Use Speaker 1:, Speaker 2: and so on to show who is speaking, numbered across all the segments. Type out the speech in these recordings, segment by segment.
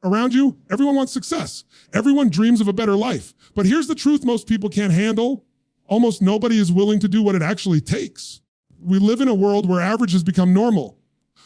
Speaker 1: around you, everyone wants success. Everyone dreams of a better life. But here's the truth most people can't handle. Almost nobody is willing to do what it actually takes. We live in a world where average has become normal,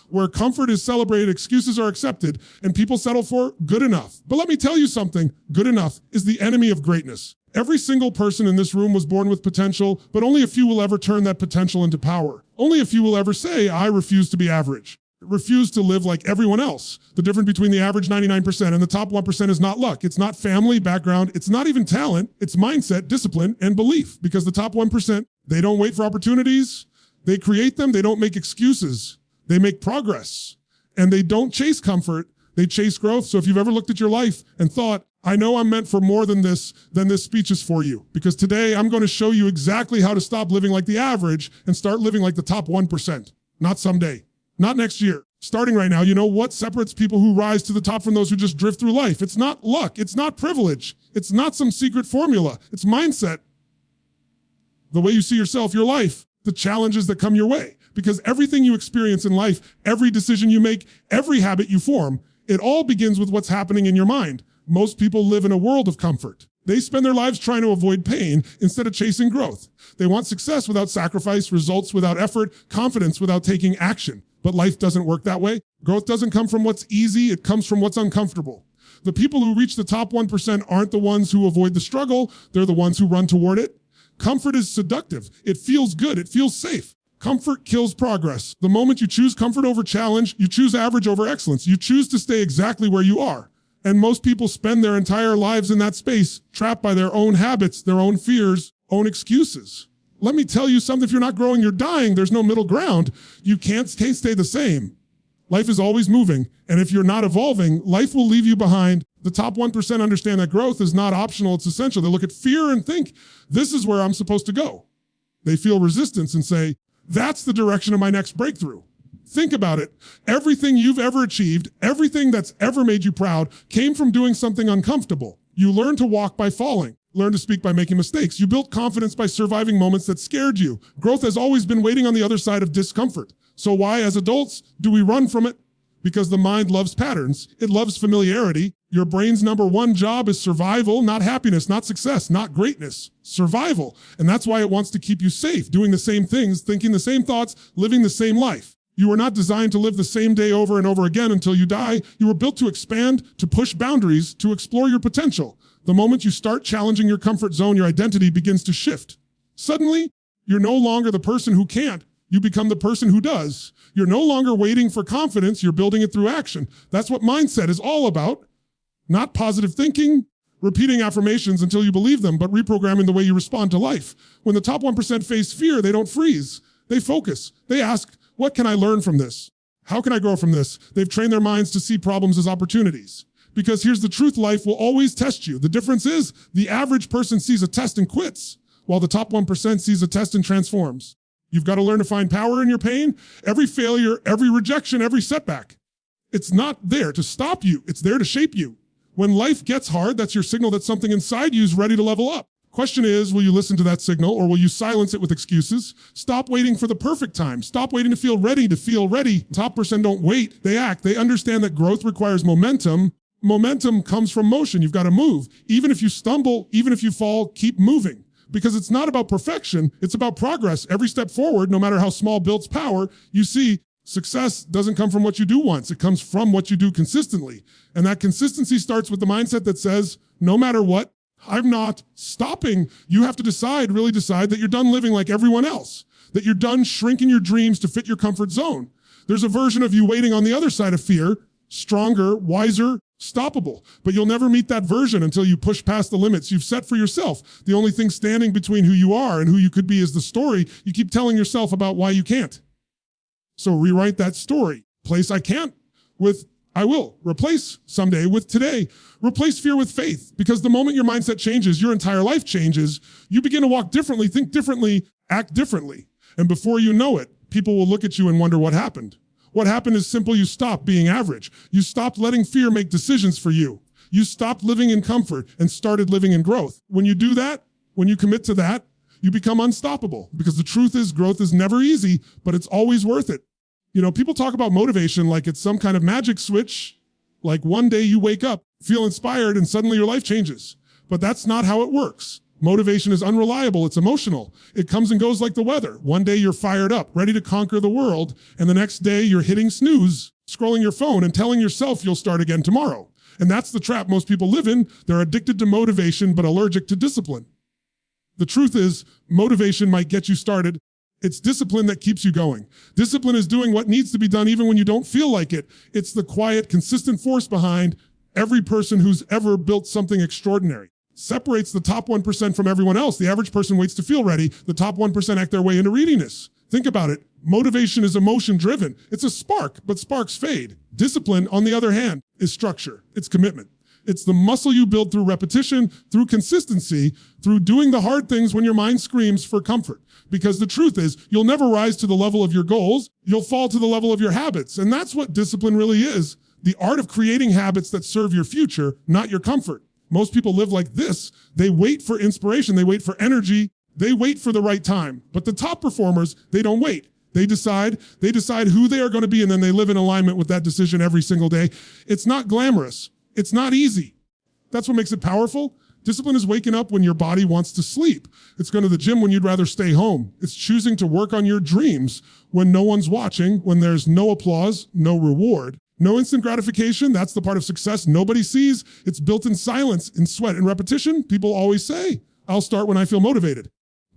Speaker 1: where comfort is celebrated, excuses are accepted, and people settle for good enough. But let me tell you something, good enough is the enemy of greatness. Every single person in this room was born with potential, but only a few will ever turn that potential into power. Only a few will ever say, I refuse to be average. Refuse to live like everyone else. The difference between the average 99% and the top 1% is not luck. It's not family, background. It's not even talent. It's mindset, discipline, and belief. Because the top 1%, they don't wait for opportunities. They create them. They don't make excuses. They make progress. And they don't chase comfort. They chase growth. So if you've ever looked at your life and thought, I know I'm meant for more than this speech is for you. Because today I'm going to show you exactly how to stop living like the average and start living like the top 1%. Not someday. Not next year. Starting right now, you know what separates people who rise to the top from those who just drift through life? It's not luck. It's not privilege. It's not some secret formula. It's mindset. The way you see yourself, your life, the challenges that come your way. Because everything you experience in life, every decision you make, every habit you form, it all begins with what's happening in your mind. Most people live in a world of comfort. They spend their lives trying to avoid pain instead of chasing growth. They want success without sacrifice, results without effort, confidence without taking action. But life doesn't work that way. Growth doesn't come from what's easy, it comes from what's uncomfortable. The people who reach the top 1% aren't the ones who avoid the struggle, they're the ones who run toward it. Comfort is seductive. It feels good, it feels safe. Comfort kills progress. The moment you choose comfort over challenge, you choose average over excellence. You choose to stay exactly where you are. And most people spend their entire lives in that space, trapped by their own habits, their own fears, own excuses. Let me tell you something, if you're not growing, you're dying. There's no middle ground. You can't stay the same. Life is always moving. And if you're not evolving, life will leave you behind. The top 1% understand that growth is not optional, it's essential. They look at fear and think, this is where I'm supposed to go. They feel resistance and say, that's the direction of my next breakthrough. Think about it. Everything you've ever achieved, everything that's ever made you proud, came from doing something uncomfortable. You learned to walk by falling. Learn to speak by making mistakes. You built confidence by surviving moments that scared you. Growth has always been waiting on the other side of discomfort. So why, as adults, do we run from it? Because the mind loves patterns. It loves familiarity. Your brain's number one job is survival, not happiness, not success, not greatness. Survival. And that's why it wants to keep you safe, doing the same things, thinking the same thoughts, living the same life. You were not designed to live the same day over and over again until you die. You were built to expand, to push boundaries, to explore your potential. The moment you start challenging your comfort zone, your identity begins to shift. Suddenly, you're no longer the person who can't. You become the person who does. You're no longer waiting for confidence. You're building it through action. That's what mindset is all about. Not positive thinking, repeating affirmations until you believe them, but reprogramming the way you respond to life. When the top 1% face fear, they don't freeze. They focus. They ask, what can I learn from this? How can I grow from this? They've trained their minds to see problems as opportunities. Because here's the truth, life will always test you. The difference is the average person sees a test and quits, while the top 1% sees a test and transforms. You've got to learn to find power in your pain. Every failure, every rejection, every setback. It's not there to stop you. It's there to shape you. When life gets hard, that's your signal that something inside you is ready to level up. Question is, will you listen to that signal or will you silence it with excuses? Stop waiting for the perfect time. Stop waiting to feel ready to feel ready. Top percent don't wait, they act. They understand that growth requires momentum. Momentum comes from motion. You've got to move. Even if you stumble, even if you fall, keep moving. Because it's not about perfection, it's about progress. Every step forward, no matter how small, builds power. You see, success doesn't come from what you do once. It comes from what you do consistently. And that consistency starts with the mindset that says, no matter what, I'm not stopping. You have to decide, really decide that you're done living like everyone else, that you're done shrinking your dreams to fit your comfort zone. There's a version of you waiting on the other side of fear, stronger, wiser, stoppable. But you'll never meet that version until you push past the limits you've set for yourself. The only thing standing between who you are and who you could be is the story you keep telling yourself about why you can't. So rewrite that story. Replace I can't with I will. Replace someday with today. Replace fear with faith. Because the moment your mindset changes, your entire life changes. You begin to walk differently, think differently, act differently. And before you know it, people will look at you and wonder what happened. What happened is simple. You stopped being average. You stopped letting fear make decisions for you. You stopped living in comfort and started living in growth. When you do that, when you commit to that, you become unstoppable. Because the truth is, growth is never easy, but it's always worth it. You know, people talk about motivation like it's some kind of magic switch, Like one day you wake up, feel inspired, and suddenly your life changes. But that's not how it works. Motivation is unreliable. It's emotional. It comes and goes like the weather. One day you're fired up, ready to conquer the world, and the next day you're hitting snooze, scrolling your phone and telling yourself you'll start again tomorrow. And that's the trap most people live in. They're addicted to motivation but allergic to discipline. The truth is, motivation might get you started. It's discipline that keeps you going. Discipline is doing what needs to be done even when you don't feel like it. It's the quiet, consistent force behind every person who's ever built something extraordinary. Separates the top 1% from everyone else. The average person waits to feel ready. The top 1% act their way into readiness. Think about it. Motivation is emotion driven. It's a spark, but sparks fade. Discipline, on the other hand, is structure. It's commitment. It's the muscle you build through repetition, through consistency, through doing the hard things when your mind screams for comfort. Because the truth is, you'll never rise to the level of your goals. You'll fall to the level of your habits. And that's what discipline really is. The art of creating habits that serve your future, not your comfort. Most people live like this. They wait for inspiration. They wait for energy. They wait for the right time. But the top performers, they don't wait. They decide who they are going to be, and then they live in alignment with that decision every single day. It's not glamorous. It's not easy. That's what makes it powerful. Discipline is waking up when your body wants to sleep. It's going to the gym when you'd rather stay home. It's choosing to work on your dreams when no one's watching, when there's no applause, no reward. No instant gratification, that's the part of success nobody sees. It's built in silence, in sweat, and repetition. People always say, I'll start when I feel motivated.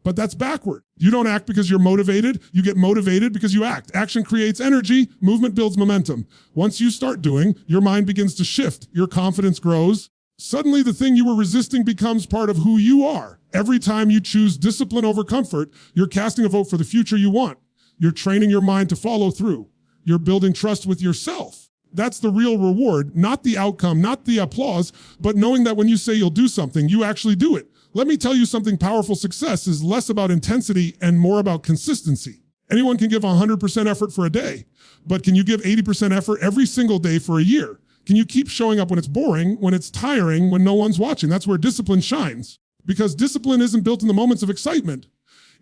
Speaker 1: But that's backward. You don't act because you're motivated. You get motivated because you act. Action creates energy. Movement builds momentum. Once you start doing, your mind begins to shift. Your confidence grows. Suddenly, the thing you were resisting becomes part of who you are. Every time you choose discipline over comfort, you're casting a vote for the future you want. You're training your mind to follow through. You're building trust with yourself. That's the real reward, not the outcome, not the applause, but knowing that when you say you'll do something, you actually do it. Let me tell you something powerful. Success is less about intensity and more about consistency. Anyone can give 100% effort for a day, but can you give 80% effort every single day for a year? Can you keep showing up when it's boring, when it's tiring, when no one's watching? That's where discipline shines. Because discipline isn't built in the moments of excitement.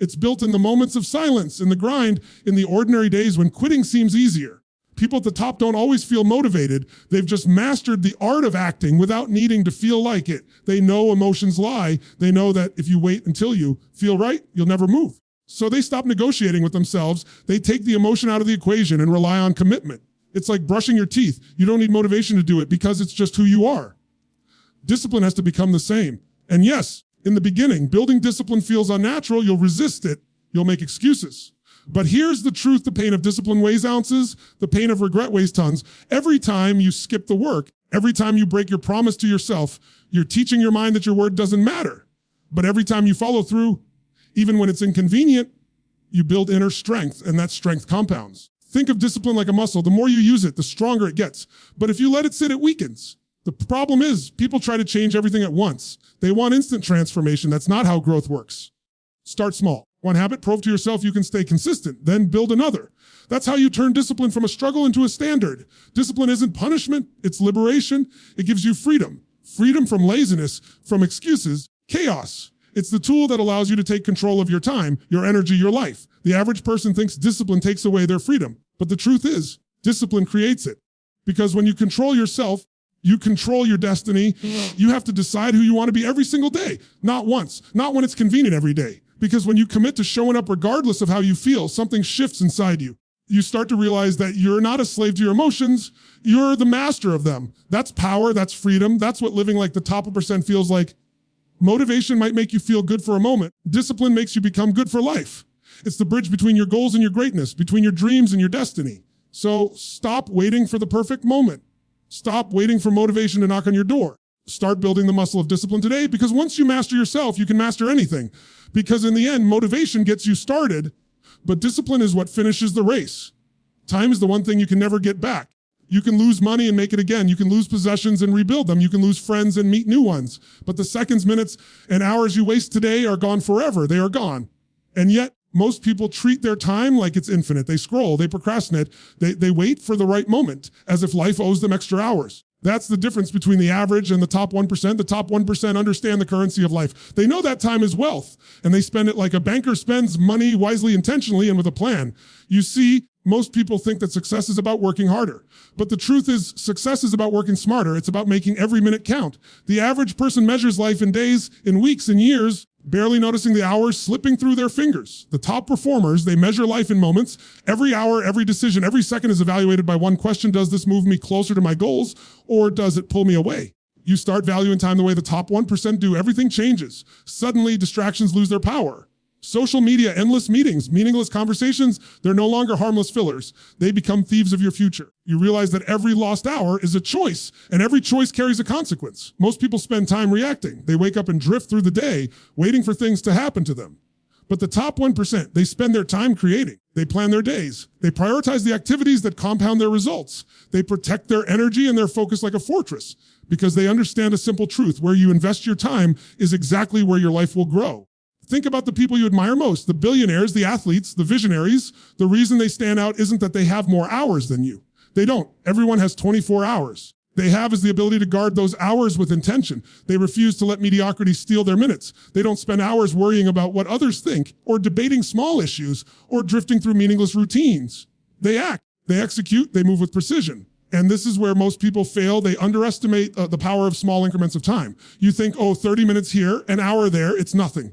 Speaker 1: It's built in the moments of silence, in the grind, in the ordinary days when quitting seems easier. People at the top don't always feel motivated. They've just mastered the art of acting without needing to feel like it. They know emotions lie. They know that if you wait until you feel right, you'll never move. So they stop negotiating with themselves. They take the emotion out of the equation and rely on commitment. It's like brushing your teeth. You don't need motivation to do it because it's just who you are. Discipline has to become the same. And yes, in the beginning, building discipline feels unnatural. You'll resist it. You'll make excuses. But here's the truth. The pain of discipline weighs ounces. The pain of regret weighs tons. Every time you skip the work, every time you break your promise to yourself, you're teaching your mind that your word doesn't matter. But every time you follow through, even when it's inconvenient, you build inner strength, and that strength compounds. Think of discipline like a muscle. The more you use it, the stronger it gets. But if you let it sit, it weakens. The problem is people try to change everything at once. They want instant transformation. That's not how growth works. Start small. One habit, prove to yourself you can stay consistent, then build another. That's how you turn discipline from a struggle into a standard. Discipline isn't punishment, it's liberation. It gives you freedom. Freedom from laziness, from excuses, chaos. It's the tool that allows you to take control of your time, your energy, your life. The average person thinks discipline takes away their freedom. But the truth is, discipline creates it. Because when you control yourself, you control your destiny. You have to decide who you want to be every single day. Not once, not when it's convenient every day. Because when you commit to showing up regardless of how you feel, something shifts inside you. You start to realize that you're not a slave to your emotions, you're the master of them. That's power, that's freedom, that's what living like the top of percent feels like. Motivation might make you feel good for a moment. Discipline makes you become good for life. It's the bridge between your goals and your greatness, between your dreams and your destiny. So stop waiting for the perfect moment. Stop waiting for motivation to knock on your door. Start building the muscle of discipline today, because once you master yourself, you can master anything. Because in the end, motivation gets you started, but discipline is what finishes the race. Time is the one thing you can never get back. You can lose money and make it again. You can lose possessions and rebuild them. You can lose friends and meet new ones. But the seconds, minutes, and hours you waste today are gone forever. They are gone. And yet, most people treat their time like it's infinite. They scroll, they procrastinate, they wait for the right moment, as if life owes them extra hours. That's the difference between the average and the top 1%. The top 1% understand the currency of life. They know that time is wealth, and they spend it like a banker spends money wisely, intentionally, and with a plan. You see, Most people think that success is about working harder. But the truth is, success is about working smarter. It's about making every minute count. The average person measures life in days, in weeks, in years, barely noticing the hours slipping through their fingers. The top performers, they measure life in moments. Every hour, every decision, every second is evaluated by one question: does this move me closer to my goals, or does it pull me away? You start valuing time the way the top 1% do, everything changes. Suddenly, distractions lose their power. Social media, endless meetings, meaningless conversations, they're no longer harmless fillers. They become thieves of your future. You realize that every lost hour is a choice, and every choice carries a consequence. Most people spend time reacting. They wake up and drift through the day, waiting for things to happen to them. But the top 1%, they spend their time creating. They plan their days. They prioritize the activities that compound their results. They protect their energy and their focus like a fortress, because they understand a simple truth: where you invest your time is exactly where your life will grow. Think about the people you admire most, the billionaires, the athletes, the visionaries. The reason they stand out isn't that they have more hours than you. They don't. Everyone has 24 hours. They have is the ability to guard those hours with intention. They refuse to let mediocrity steal their minutes. They don't spend hours worrying about what others think, or debating small issues, or drifting through meaningless routines. They act, they execute, they move with precision. And this is where most people fail. They underestimate the power of small increments of time. You think, 30 minutes here, an hour there, it's nothing.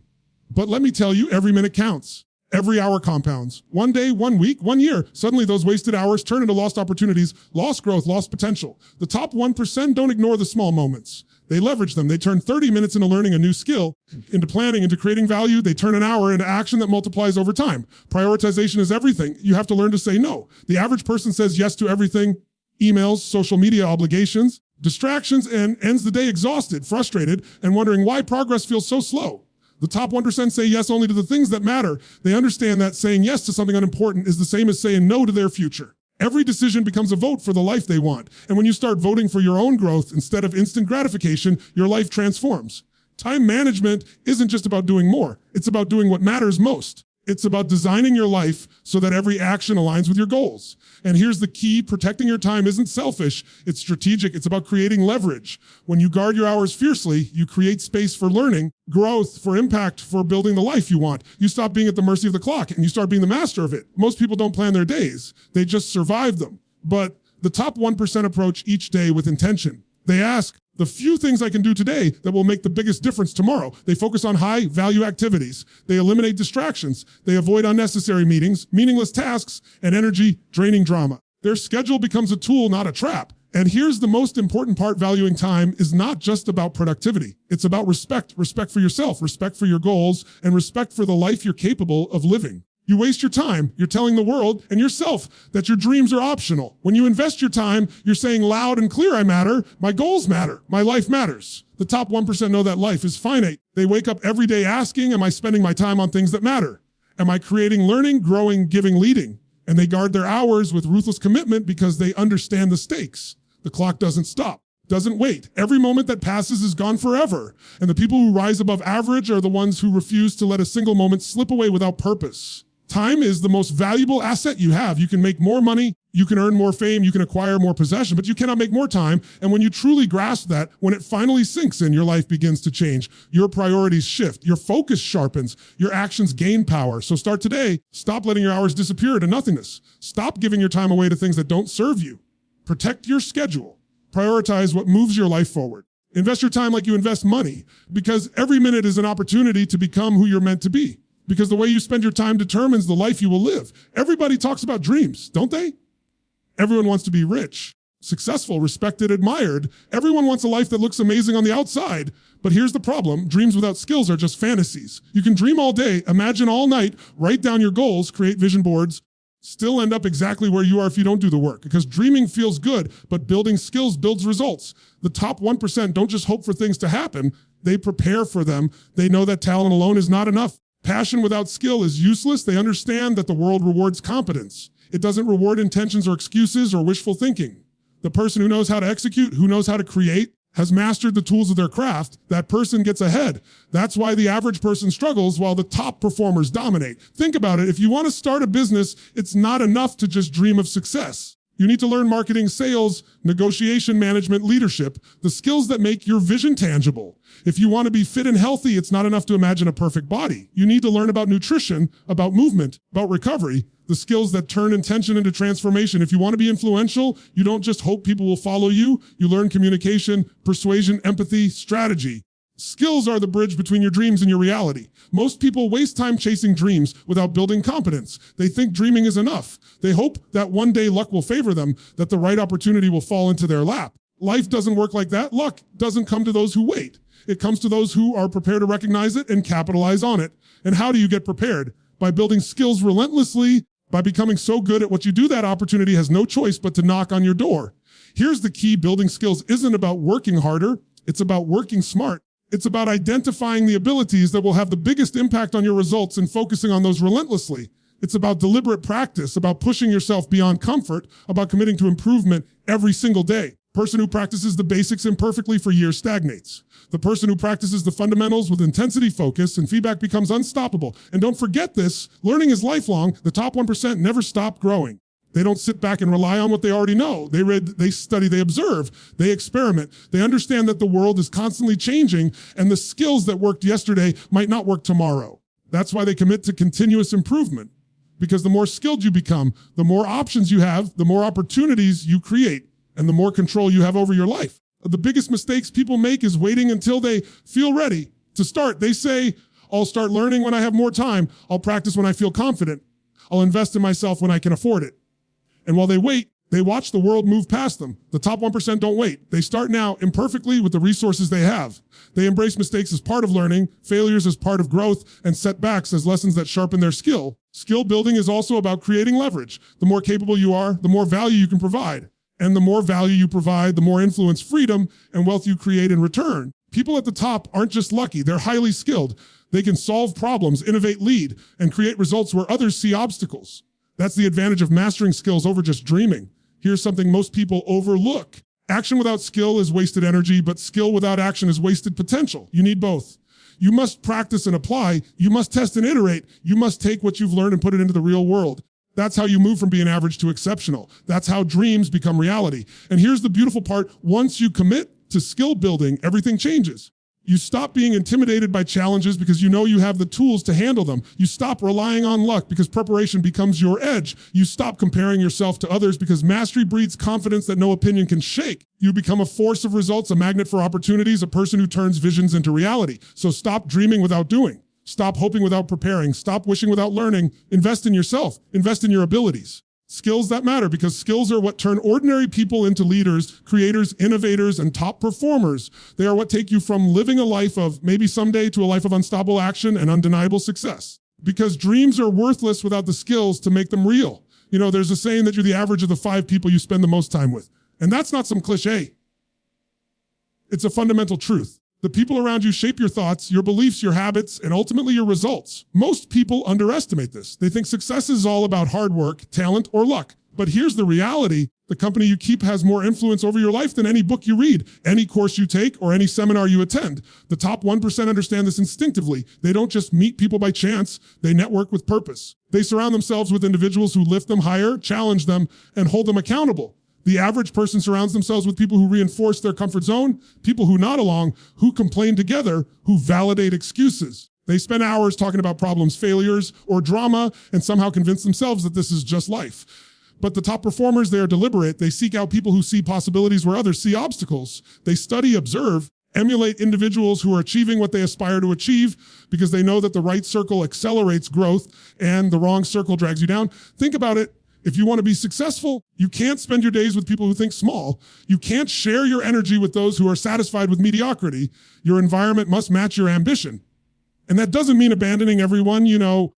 Speaker 1: But let me tell you, every minute counts. Every hour compounds. One day, 1 week, 1 year, suddenly those wasted hours turn into lost opportunities, lost growth, lost potential. The top 1% don't ignore the small moments. They leverage them. They turn 30 minutes into learning a new skill, into planning, into creating value. They turn an hour into action that multiplies over time. Prioritization is everything. You have to learn to say no. The average person says yes to everything: emails, social media obligations, distractions, and ends the day exhausted, frustrated, and wondering why progress feels so slow. The top 1% say yes only to the things that matter. They understand that saying yes to something unimportant is the same as saying no to their future. Every decision becomes a vote for the life they want. And when you start voting for your own growth instead of instant gratification, your life transforms. Time management isn't just about doing more. It's about doing what matters most. It's about designing your life so that every action aligns with your goals. And here's the key: protecting your time isn't selfish, it's strategic. It's about creating leverage. When you guard your hours fiercely, you create space for learning, growth, for impact, for building the life you want. You stop being at the mercy of the clock and you start being the master of it. Most people don't plan their days. They just survive them. But the top 1% approach each day with intention. They ask, the few things I can do today that will make the biggest difference tomorrow. They focus on high value activities. They eliminate distractions. They avoid unnecessary meetings, meaningless tasks, and energy draining drama. Their schedule becomes a tool, not a trap. And here's the most important part: valuing time is not just about productivity. It's about respect. Respect for yourself, respect for your goals, and respect for the life you're capable of living. You waste your time, you're telling the world and yourself that your dreams are optional. When you invest your time, you're saying loud and clear, I matter, my goals matter, my life matters. The top 1% know that life is finite. They wake up every day asking, am I spending my time on things that matter? Am I creating, learning, growing, giving, leading? And they guard their hours with ruthless commitment because they understand the stakes. The clock doesn't stop, doesn't wait. Every moment that passes is gone forever. And the people who rise above average are the ones who refuse to let a single moment slip away without purpose. Time is the most valuable asset you have. You can make more money, you can earn more fame, you can acquire more possession, but you cannot make more time. And when you truly grasp that, when it finally sinks in, your life begins to change. Your priorities shift, your focus sharpens, your actions gain power. So start today. Stop letting your hours disappear into nothingness. Stop giving your time away to things that don't serve you. Protect your schedule. Prioritize what moves your life forward. Invest your time like you invest money, because every minute is an opportunity to become who you're meant to be. Because the way you spend your time determines the life you will live. Everybody talks about dreams, don't they? Everyone wants to be rich, successful, respected, admired. Everyone wants a life that looks amazing on the outside. But here's the problem: dreams without skills are just fantasies. You can dream all day, imagine all night, write down your goals, create vision boards, still end up exactly where you are if you don't do the work. Because dreaming feels good, but building skills builds results. The top 1% don't just hope for things to happen, they prepare for them. They know that talent alone is not enough. Passion without skill is useless. They understand that the world rewards competence. It doesn't reward intentions or excuses or wishful thinking. The person who knows how to execute, who knows how to create, has mastered the tools of their craft. That person gets ahead. That's why the average person struggles while the top performers dominate. Think about it. If you want to start a business, it's not enough to just dream of success. You need to learn marketing, sales, negotiation, management, leadership, the skills that make your vision tangible. If you want to be fit and healthy, it's not enough to imagine a perfect body. You need to learn about nutrition, about movement, about recovery, the skills that turn intention into transformation. If you want to be influential, you don't just hope people will follow you. You learn communication, persuasion, empathy, strategy. Skills are the bridge between your dreams and your reality. Most people waste time chasing dreams without building competence. They think dreaming is enough. They hope that one day luck will favor them, that the right opportunity will fall into their lap. Life doesn't work like that. Luck doesn't come to those who wait. It comes to those who are prepared to recognize it and capitalize on it. And how do you get prepared? By building skills relentlessly, by becoming so good at what you do, that opportunity has no choice but to knock on your door. Here's the key: building skills isn't about working harder. It's about working smart. It's about identifying the abilities that will have the biggest impact on your results and focusing on those relentlessly. It's about deliberate practice, about pushing yourself beyond comfort, about committing to improvement every single day. Person who practices the basics imperfectly for years stagnates. The person who practices the fundamentals with intensity, focus, and feedback becomes unstoppable. And don't forget this, learning is lifelong. The top 1% never stop growing. They don't sit back and rely on what they already know. They read, they study, they observe, they experiment. They understand that the world is constantly changing and the skills that worked yesterday might not work tomorrow. That's why they commit to continuous improvement. Because the more skilled you become, the more options you have, the more opportunities you create, and the more control you have over your life. The biggest mistakes people make is waiting until they feel ready to start. They say, I'll start learning when I have more time. I'll practice when I feel confident. I'll invest in myself when I can afford it. And while they wait, they watch the world move past them. The top 1% don't wait. They start now imperfectly with the resources they have. They embrace mistakes as part of learning, failures as part of growth, and setbacks as lessons that sharpen their skill. Skill building is also about creating leverage. The more capable you are, the more value you can provide. And the more value you provide, the more influence, freedom, and wealth you create in return. People at the top aren't just lucky, they're highly skilled. They can solve problems, innovate, lead, and create results where others see obstacles. That's the advantage of mastering skills over just dreaming. Here's something most people overlook. Action without skill is wasted energy, but skill without action is wasted potential. You need both. You must practice and apply. You must test and iterate. You must take what you've learned and put it into the real world. That's how you move from being average to exceptional. That's how dreams become reality. And here's the beautiful part. Once you commit to skill building, everything changes. You stop being intimidated by challenges because you know you have the tools to handle them. You stop relying on luck because preparation becomes your edge. You stop comparing yourself to others because mastery breeds confidence that no opinion can shake. You become a force of results, a magnet for opportunities, a person who turns visions into reality. So stop dreaming without doing. Stop hoping without preparing. Stop wishing without learning. Invest in yourself. Invest in your abilities. Skills that matter, because skills are what turn ordinary people into leaders, creators, innovators, and top performers. They are what take you from living a life of maybe someday to a life of unstoppable action and undeniable success. Because dreams are worthless without the skills to make them real. You know, there's a saying that you're the average of the 5 people you spend the most time with. And that's not some cliche. It's a fundamental truth. The people around you shape your thoughts, your beliefs, your habits, and ultimately your results. Most people underestimate this. They think success is all about hard work, talent, or luck. But here's the reality. The company you keep has more influence over your life than any book you read, any course you take, or any seminar you attend. The top 1% understand this instinctively. They don't just meet people by chance. They network with purpose. They surround themselves with individuals who lift them higher, challenge them, and hold them accountable. The average person surrounds themselves with people who reinforce their comfort zone, people who nod along, who complain together, who validate excuses. They spend hours talking about problems, failures, or drama, and somehow convince themselves that this is just life. But the top performers, they are deliberate. They seek out people who see possibilities where others see obstacles. They study, observe, emulate individuals who are achieving what they aspire to achieve because they know that the right circle accelerates growth and the wrong circle drags you down. Think about it. If you want to be successful, you can't spend your days with people who think small. You can't share your energy with those who are satisfied with mediocrity. Your environment must match your ambition. And that doesn't mean abandoning everyone,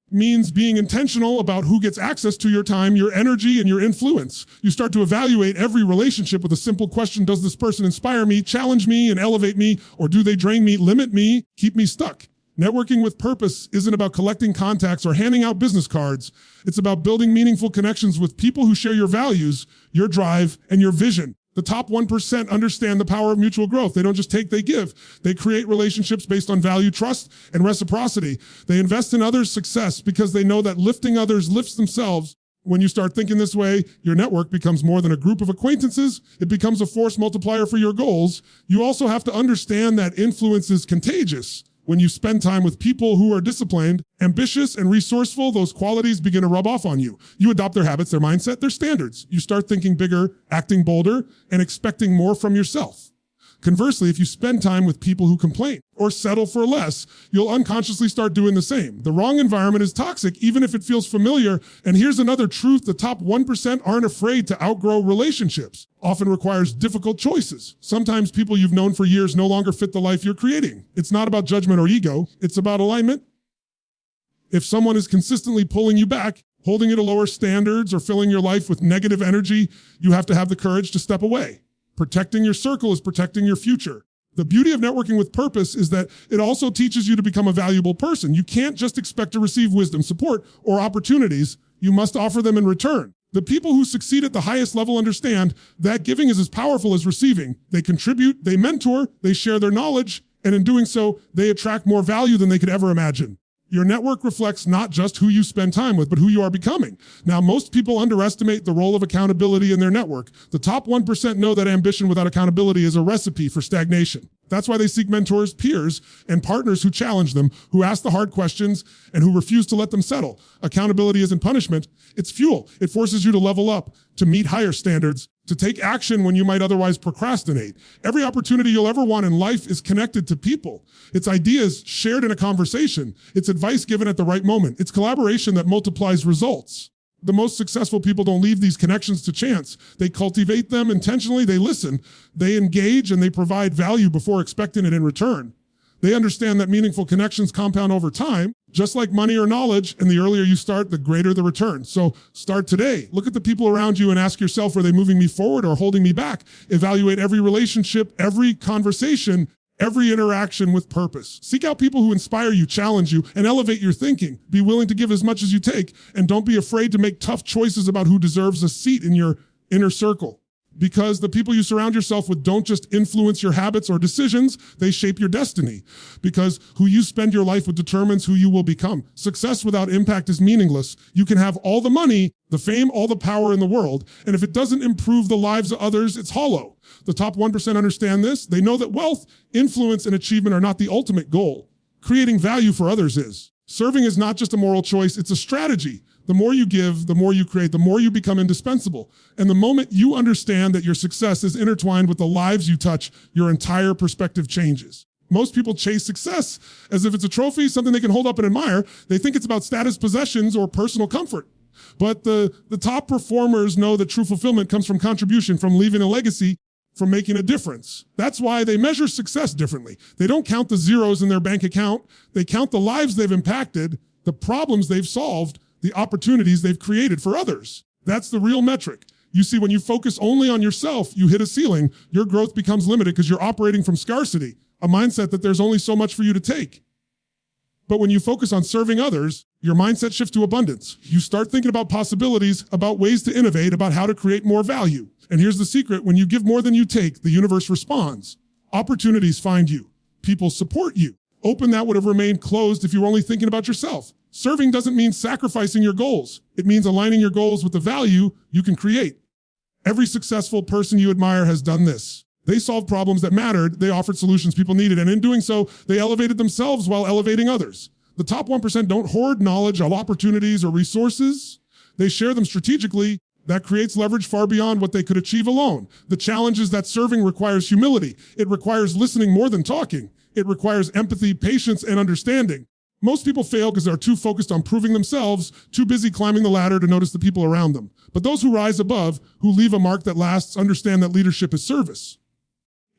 Speaker 1: means being intentional about who gets access to your time, your energy, and your influence. You start to evaluate every relationship with a simple question: does this person inspire me, challenge me, and elevate me? Or do they drain me, limit me, keep me stuck? Networking with purpose isn't about collecting contacts or handing out business cards. It's about building meaningful connections with people who share your values, your drive, and your vision. The top 1% understand the power of mutual growth. They don't just take, they give. They create relationships based on value, trust, and reciprocity. They invest in others' success because they know that lifting others lifts themselves. When you start thinking this way, your network becomes more than a group of acquaintances. It becomes a force multiplier for your goals. You also have to understand that influence is contagious. When you spend time with people who are disciplined, ambitious, and resourceful, those qualities begin to rub off on you. You adopt their habits, their mindset, their standards. You start thinking bigger, acting bolder, and expecting more from yourself. Conversely, if you spend time with people who complain or settle for less, you'll unconsciously start doing the same. The wrong environment is toxic, even if it feels familiar. And here's another truth: the top 1% aren't afraid to outgrow relationships. Often requires difficult choices. Sometimes people you've known for years no longer fit the life you're creating. It's not about judgment or ego. It's about alignment. If someone is consistently pulling you back, holding you to lower standards, or filling your life with negative energy, you have to have the courage to step away. Protecting your circle is protecting your future. The beauty of networking with purpose is that it also teaches you to become a valuable person. You can't just expect to receive wisdom, support, or opportunities. You must offer them in return. The people who succeed at the highest level understand that giving is as powerful as receiving. They contribute, they mentor, they share their knowledge, and in doing so, they attract more value than they could ever imagine. Your network reflects not just who you spend time with, but who you are becoming. Now, most people underestimate the role of accountability in their network. The top 1% know that ambition without accountability is a recipe for stagnation. That's why they seek mentors, peers, and partners who challenge them, who ask the hard questions, and who refuse to let them settle. Accountability isn't punishment, it's fuel. It forces you to level up, to meet higher standards, to take action when you might otherwise procrastinate. Every opportunity you'll ever want in life is connected to people. It's ideas shared in a conversation. It's advice given at the right moment. It's collaboration that multiplies results. The most successful people don't leave these connections to chance. They cultivate them intentionally, they listen, they engage, and they provide value before expecting it in return. They understand that meaningful connections compound over time, just like money or knowledge, and the earlier you start, the greater the return. So start today. Look at the people around you and ask yourself, are they moving me forward or holding me back? Evaluate every relationship, every conversation, every interaction with purpose. Seek out people who inspire you, challenge you, and elevate your thinking. Be willing to give as much as you take, and don't be afraid to make tough choices about who deserves a seat in your inner circle. Because the people you surround yourself with don't just influence your habits or decisions, they shape your destiny. Because who you spend your life with determines who you will become. Success without impact is meaningless. You can have all the money, the fame, all the power in the world, and if it doesn't improve the lives of others, it's hollow. The top 1% understand this. They know that wealth, influence, and achievement are not the ultimate goal. Creating value for others is. Serving is not just a moral choice, it's a strategy. The more you give, the more you create, the more you become indispensable. And the moment you understand that your success is intertwined with the lives you touch, your entire perspective changes. Most people chase success as if it's a trophy, something they can hold up and admire. They think it's about status, possessions, or personal comfort. But the top performers know that true fulfillment comes from contribution, from leaving a legacy, from making a difference. That's why they measure success differently. They don't count the zeros in their bank account. They count the lives they've impacted, the problems they've solved, the opportunities they've created for others. That's the real metric. You see, when you focus only on yourself, you hit a ceiling. Your growth becomes limited because you're operating from scarcity, a mindset that there's only so much for you to take. But when you focus on serving others, your mindset shifts to abundance. You start thinking about possibilities, about ways to innovate, about how to create more value. And here's the secret: when you give more than you take, the universe responds. Opportunities find you. People support you. Open that would have remained closed if you were only thinking about yourself. Serving doesn't mean sacrificing your goals. It means aligning your goals with the value you can create. Every successful person you admire has done this. They solved problems that mattered. They offered solutions people needed. And in doing so, they elevated themselves while elevating others. The top 1% don't hoard knowledge, opportunities, or resources. They share them strategically. That creates leverage far beyond what they could achieve alone. The challenge is that serving requires humility. It requires listening more than talking. It requires empathy, patience, and understanding. Most people fail because they're too focused on proving themselves, too busy climbing the ladder to notice the people around them. But those who rise above, who leave a mark that lasts, understand that leadership is service.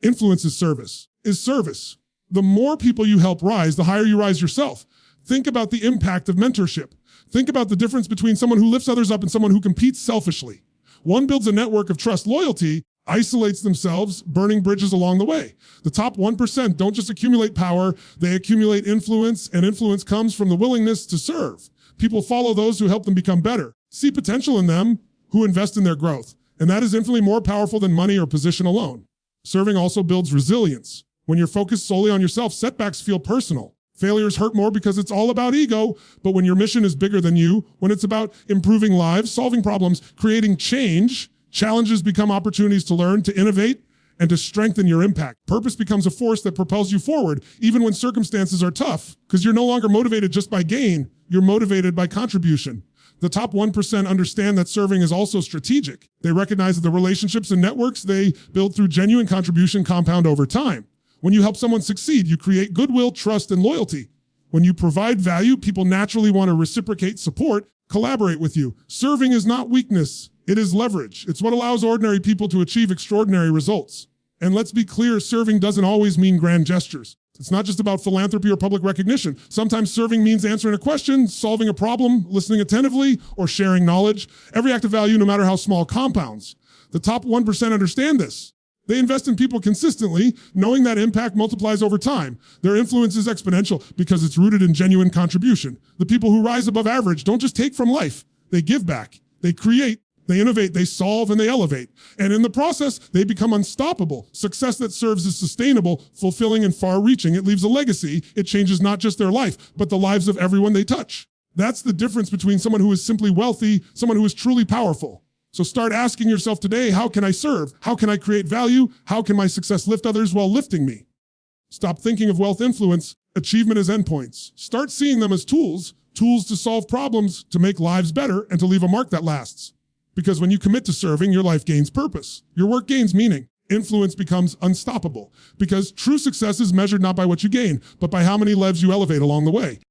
Speaker 1: Influence is service. The more people you help rise, the higher you rise yourself. Think about the impact of mentorship. Think about the difference between someone who lifts others up and someone who competes selfishly. One builds a network of trust, loyalty, isolates themselves, burning bridges along the way. The top 1% don't just accumulate power, they accumulate influence, and influence comes from the willingness to serve. People follow those who help them become better, see potential in them, who invest in their growth. And that is infinitely more powerful than money or position alone. Serving also builds resilience. When you're focused solely on yourself, setbacks feel personal. Failures hurt more because it's all about ego, but when your mission is bigger than you, when it's about improving lives, solving problems, creating change, challenges become opportunities to learn, to innovate, and to strengthen your impact. Purpose becomes a force that propels you forward, even when circumstances are tough, because you're no longer motivated just by gain, you're motivated by contribution. The top 1% understand that serving is also strategic. They recognize that the relationships and networks they build through genuine contribution compound over time. When you help someone succeed, you create goodwill, trust, and loyalty. When you provide value, people naturally want to reciprocate support, collaborate with you. Serving is not weakness, it is leverage. It's what allows ordinary people to achieve extraordinary results. And let's be clear, serving doesn't always mean grand gestures. It's not just about philanthropy or public recognition. Sometimes serving means answering a question, solving a problem, listening attentively, or sharing knowledge. Every act of value, no matter how small, compounds. The top 1% understand this. They invest in people consistently, knowing that impact multiplies over time. Their influence is exponential because it's rooted in genuine contribution. The people who rise above average don't just take from life. They give back. They create. They innovate, they solve, and they elevate. And in the process, they become unstoppable. Success that serves is sustainable, fulfilling, and far-reaching. It leaves a legacy. It changes not just their life, but the lives of everyone they touch. That's the difference between someone who is simply wealthy, someone who is truly powerful. So start asking yourself today, how can I serve? How can I create value? How can my success lift others while lifting me? Stop thinking of wealth influence, achievement as endpoints. Start seeing them as tools to solve problems, to make lives better, and to leave a mark that lasts. Because when you commit to serving, your life gains purpose. Your work gains meaning. Influence becomes unstoppable. Because true success is measured not by what you gain, but by how many lives you elevate along the way.